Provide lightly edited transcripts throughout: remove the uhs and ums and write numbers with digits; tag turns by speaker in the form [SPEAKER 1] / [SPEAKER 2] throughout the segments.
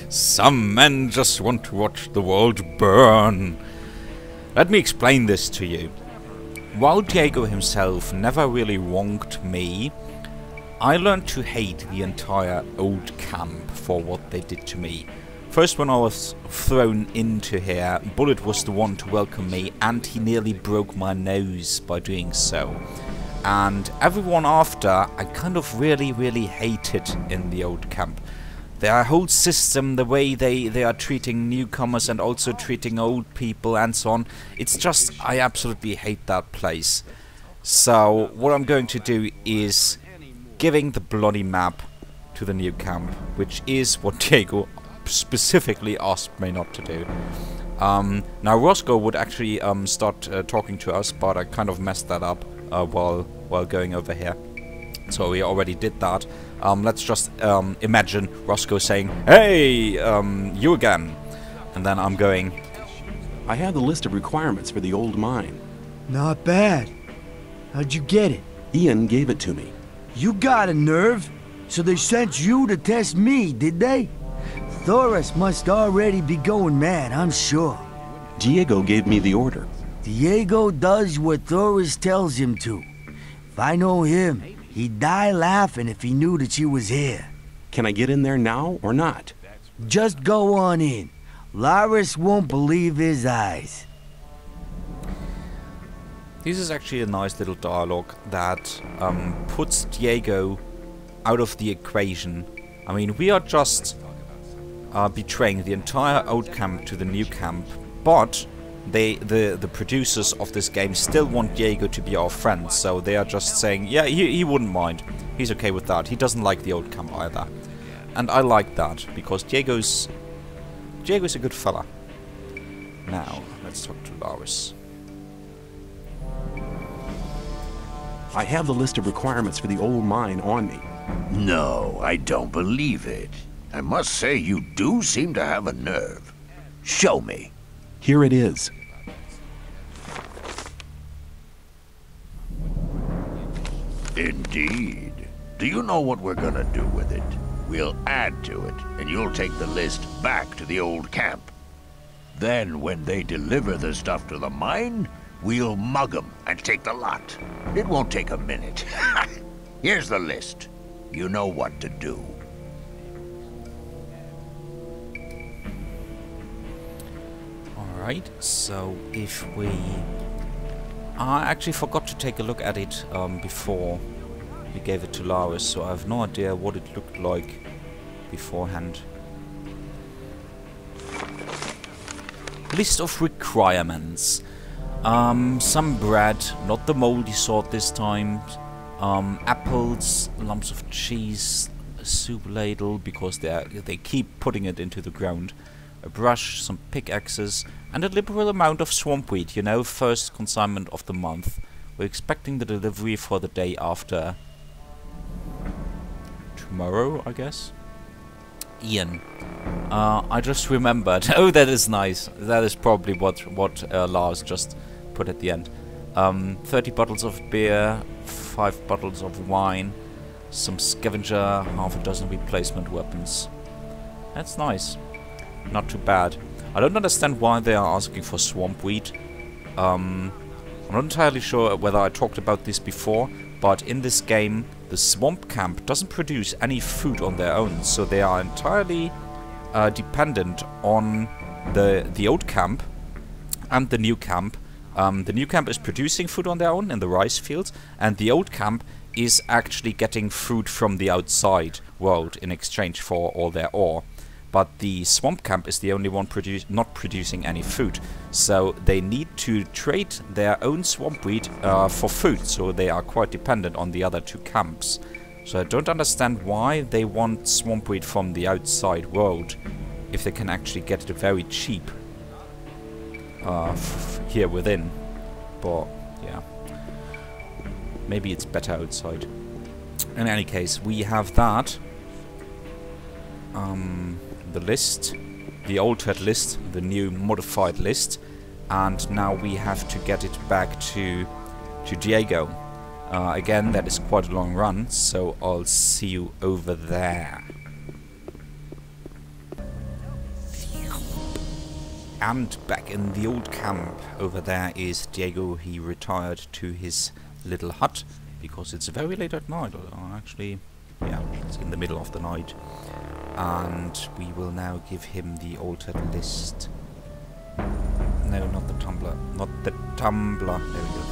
[SPEAKER 1] Some men just want to watch the world burn. Let me explain this to you. While Diego himself never really wronged me, I learned to hate the entire old camp for what they did to me. First, when I was thrown into here, Bullet was the one to welcome me, and he nearly broke my nose by doing so. And everyone after, I kind of really hated in the old camp. Their whole system, the way they are treating newcomers and also treating old people and so on, it's just, I absolutely hate that place. So, what I'm going to do is giving the bloody map to the new camp, which is what Diego specifically asked me not to do. Now Roscoe would actually start talking to us, but I kind of messed that up while going over here. So we already did that. Let's just imagine Roscoe saying, "Hey, you again," and then I'm going,
[SPEAKER 2] I have the list of requirements for the old mine.
[SPEAKER 3] Not bad. How'd you get it?
[SPEAKER 2] Ian gave it to me.
[SPEAKER 3] You got a nerve. So they sent you to test me, did they? Thoris must already be going mad, I'm sure.
[SPEAKER 2] Diego gave me the order.
[SPEAKER 3] Diego does what Thoris tells him to. If I know him, he'd die laughing if he knew that you was here.
[SPEAKER 2] Can I get in there now or not?
[SPEAKER 3] Just go on in. Lares won't believe his eyes.
[SPEAKER 1] this is actually a nice little dialogue that puts Diego out of the equation. I mean, we are just betraying the entire old camp to the new camp, but the producers of this game still want Diego to be our friend, so they are just saying, yeah, he wouldn't mind. He's okay with that. He doesn't like the old camp either. And I like that, because Diego's a good fella. Now, let's talk to Lares.
[SPEAKER 2] I have the list of requirements for the old mine on me.
[SPEAKER 4] No, I don't believe it. I must say you do seem to have a nerve. Show me.
[SPEAKER 2] Here it is.
[SPEAKER 4] Indeed. Do you know what we're gonna do with it? We'll add to it, and you'll take the list back to the old camp. Then, when they deliver the stuff to the mine, we'll mug them and take the lot. It won't take a minute. Here's the list. You know what to do.
[SPEAKER 1] Alright, so if we... I actually forgot to take a look at it before we gave it to Lares, so I have no idea what it looked like beforehand. List of requirements. Some bread, not the moldy sort this time. Apples, lumps of cheese, a soup ladle because they keep putting it into the ground. A brush, some pickaxes, and a liberal amount of swamp wheat, you know, first consignment of the month. We're expecting the delivery for the day after tomorrow, I guess. Ian. I just remembered. Oh, that is nice. That is probably what Lars just put at the end. 30 bottles of beer, 5 bottles of wine, some scavenger, half a dozen replacement weapons. That's nice. Not too bad. I don't understand why they are asking for swamp wheat. I'm not entirely sure whether I talked about this before, but in this game, the swamp camp doesn't produce any food on their own, so they are entirely dependent on the old camp and the new camp. The new camp is producing food on their own in the rice fields, and the old camp is actually getting food from the outside world in exchange for all their ore. But the swamp camp is the only one not producing any food, so they need to trade their own swamp wheat for food, so they are quite dependent on the other two camps. So I don't understand why they want swamp wheat from the outside world if they can actually get it very cheap here within. But yeah, maybe it's better outside. In any case, we have that. The list, the altered list, the new modified list, and now we have to get it back to Diego. Again, that is quite a long run, so I'll see you over there. And back in the old camp. Over there is Diego. He retired to his little hut because it's very late at night. Actually, yeah, it's in the middle of the night. And we will now give him the altered list. No, not the tumbler. Not the tumbler. There we go.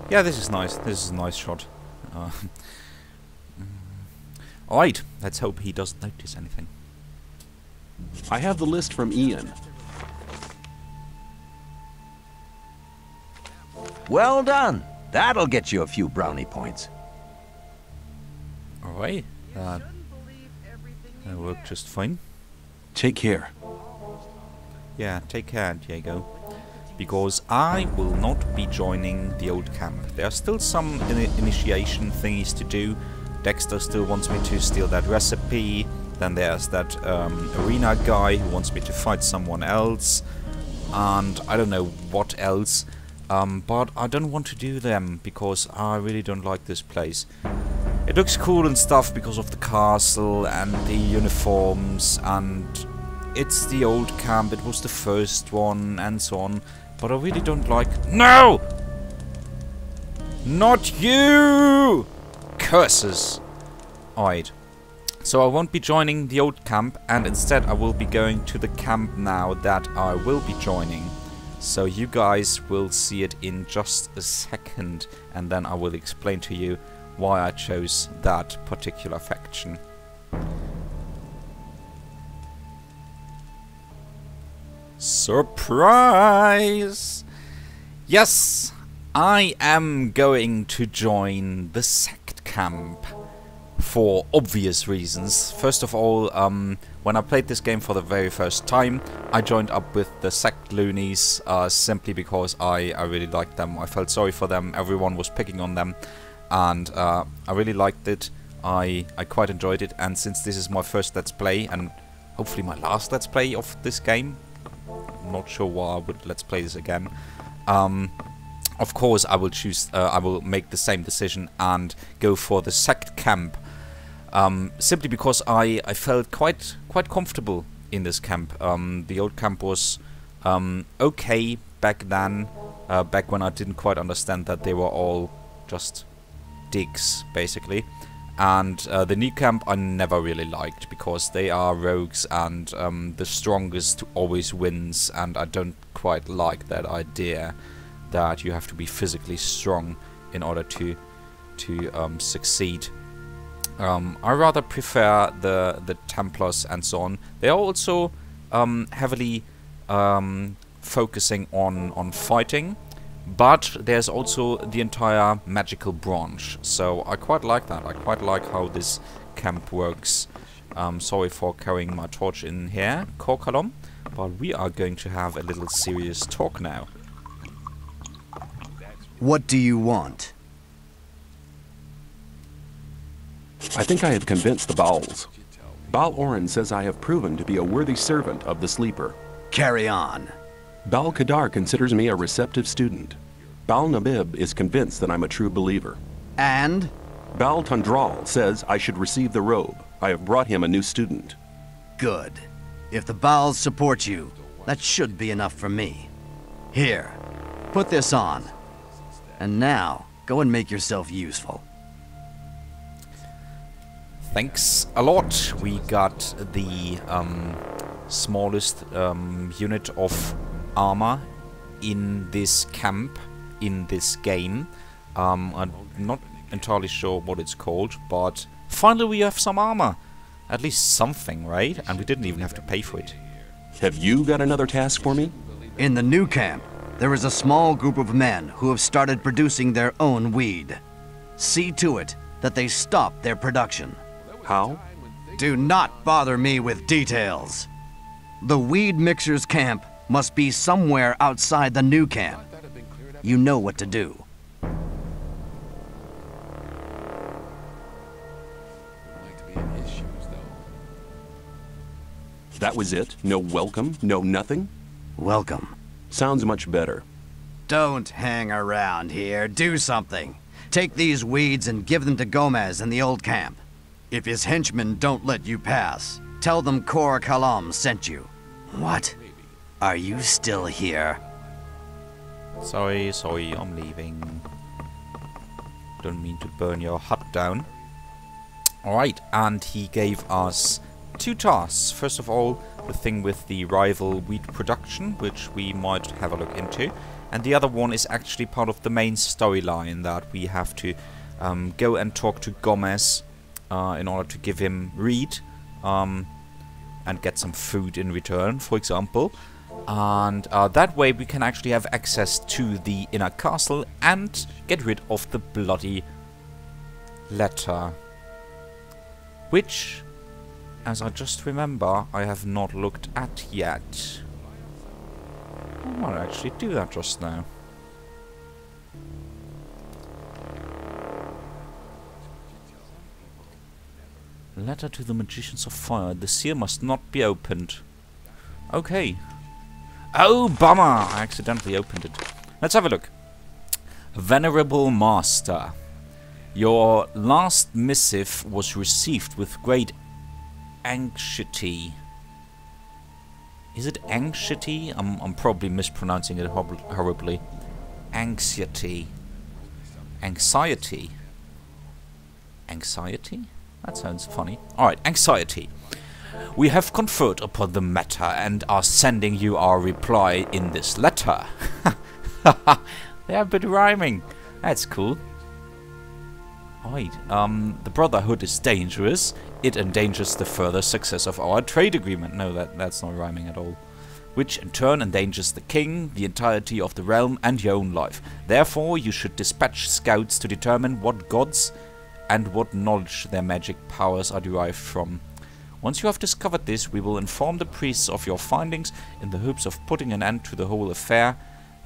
[SPEAKER 1] Yeah, this is nice. This is a nice shot. Alright, let's hope he doesn't notice anything.
[SPEAKER 2] I have the list from Ian.
[SPEAKER 4] Well done. That'll get you a few brownie points.
[SPEAKER 1] Alright, that worked just fine.
[SPEAKER 2] Take care.
[SPEAKER 1] Yeah, take care, Diego. Because I will not be joining the old camp. There are still some initiation thingies to do. Dexter still wants me to steal that recipe. Then there's that arena guy who wants me to fight someone else. And I don't know what else. But I don't want to do them because I really don't like this place. It looks cool and stuff because of the castle and the uniforms, and it's the old camp, it was the first one and so on. But I really don't like... No! Not you! Curses! Alright. So I won't be joining the old camp, and instead I will be going to the camp now that I will be joining. So you guys will see it in just a second, and then I will explain to you why I chose that particular faction. Surprise! Yes, I am going to join the sect camp for obvious reasons. First of all, when I played this game for the very first time, I joined up with the sect loonies simply because I really liked them. I felt sorry for them, everyone was picking on them, and I really liked it. I quite enjoyed it, and since this is my first Let's Play, and hopefully my last Let's Play of this game, I'm not sure why I would Let's Play this again. Of course, I will choose. I will make the same decision and go for the sect camp. Simply because I felt quite comfortable in this camp. The old camp was okay back then. Back when I didn't quite understand that they were all just digs, basically. And the new camp I never really liked because they are rogues and the strongest always wins, and I don't quite like that idea that you have to be physically strong in order to succeed. I rather prefer the Templars and so on. They are also heavily focusing on fighting. But there's also the entire magical branch, so I quite like that. I quite like how this camp works. Sorry for carrying my torch in here, Korkalom, but we are going to have a little serious talk now.
[SPEAKER 5] What do you want?
[SPEAKER 2] I think I have convinced the Bowls. Baal Oren says I have proven to be a worthy servant of the Sleeper.
[SPEAKER 5] Carry on.
[SPEAKER 2] Baal Kadar considers me a receptive student. Baal Nabib is convinced that I'm a true believer.
[SPEAKER 5] And?
[SPEAKER 2] Baal Tundral says I should receive the robe. I have brought him a new student.
[SPEAKER 5] Good. If the Baals support you, that should be enough for me. Here, put this on. And now, go and make yourself useful.
[SPEAKER 1] Thanks a lot. We got the smallest unit of armor in this camp, in this game. I'm not entirely sure what it's called, but finally we have some armor. At least something, right? And we didn't even have to pay for it.
[SPEAKER 2] Have you got another task for me?
[SPEAKER 5] In the new camp, there is a small group of men who have started producing their own weed. See to it that they stop their production.
[SPEAKER 2] How?
[SPEAKER 5] Do not bother me with details. The weed mixers camp must be somewhere outside the new camp. You know what to do.
[SPEAKER 2] That was it? No welcome? No nothing?
[SPEAKER 5] Welcome.
[SPEAKER 2] Sounds much better.
[SPEAKER 5] Don't hang around here. Do something. Take these weeds and give them to Gomez in the old camp. If his henchmen don't let you pass, tell them Kor Kalam sent you. What? Are you still here?
[SPEAKER 1] Sorry, I'm leaving. Don't mean to burn your hut down. Alright, and he gave us 2 tasks. First of all, the thing with the rival wheat production, which we might have a look into. And the other one is actually part of the main storyline, that we have to go and talk to Gomez in order to give him reed and get some food in return, for example. And that way we can actually have access to the inner castle and get rid of the bloody letter. Which, as I just remember, I have not looked at yet. I might actually do that just now. Letter to the Magicians of Fire. The seal must not be opened. Okay. Oh, bummer! I accidentally opened it. Let's have a look. Venerable Master, your last missive was received with great anxiety. Is it anxiety? I'm probably mispronouncing it horribly. Anxiety. Anxiety. Anxiety? That sounds funny. Alright, anxiety. We have conferred upon the matter and are sending you our reply in this letter. They have been rhyming. That's cool. Alright, the Brotherhood is dangerous. It endangers the further success of our trade agreement. No, that's not rhyming at all. Which in turn endangers the king, the entirety of the realm, and your own life. Therefore, you should dispatch scouts to determine what gods and what knowledge their magic powers are derived from. Once you have discovered this, we will inform the priests of your findings in the hopes of putting an end to the whole affair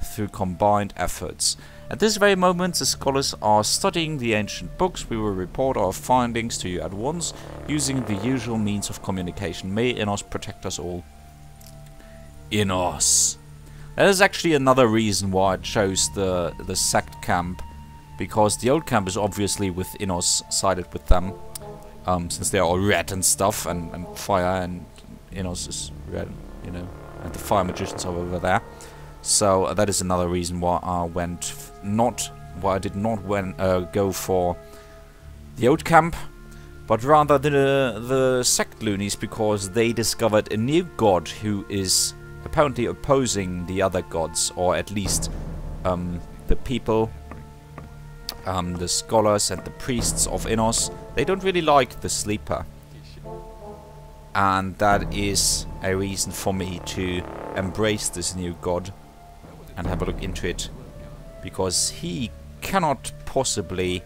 [SPEAKER 1] through combined efforts. At this very moment, the scholars are studying the ancient books. We will report our findings to you at once, using the usual means of communication. May Innos protect us all. Innos. That is actually another reason why I chose the sect camp, because the old camp is obviously with Innos, sided with them, since they are all red and stuff, and fire, and Innos is red, you know, and the fire magicians are over there. So that is another reason why I did not go for the old camp, but rather the sect loonies, because they discovered a new god who is apparently opposing the other gods, or at least the people, the scholars and the priests of Innos. They don't really like the sleeper, and that is a reason for me to embrace this new god and have a look into it, because he cannot possibly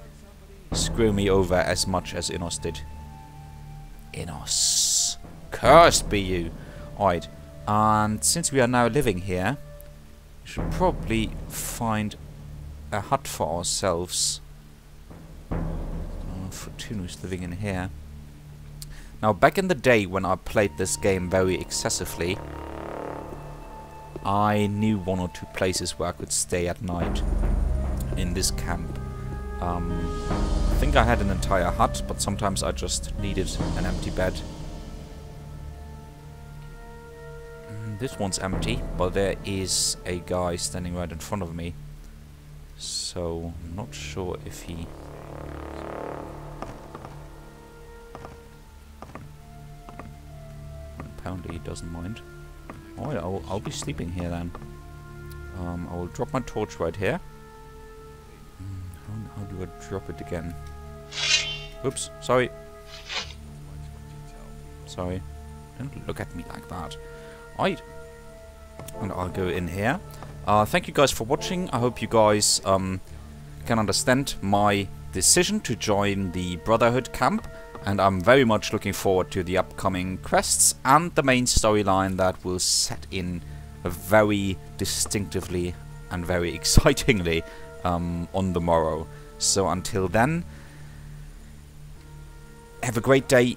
[SPEAKER 1] screw me over as much as Innos did. Innos, cursed be you. Alright, and since we are now living here, we should probably find a hut for ourselves. Fortuna is living in here. Now, back in the day when I played this game very excessively, I knew 1 or 2 places where I could stay at night in this camp. I think I had an entire hut, but sometimes I just needed an empty bed. This one's empty, but there is a guy standing right in front of me. So, I'm not sure if he... Apparently he doesn't mind. Alright, I'll be sleeping here then. I will drop my torch right here. How do I drop it again? Oops, sorry. Sorry. Don't look at me like that. Alright. And I'll go in here. Thank you guys for watching. I hope you guys can understand my decision to join the Brotherhood camp. And I'm very much looking forward to the upcoming quests and the main storyline that will set in very distinctively and very excitingly on the morrow. So until then, have a great day,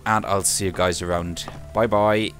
[SPEAKER 1] and I'll see you guys around. Bye bye.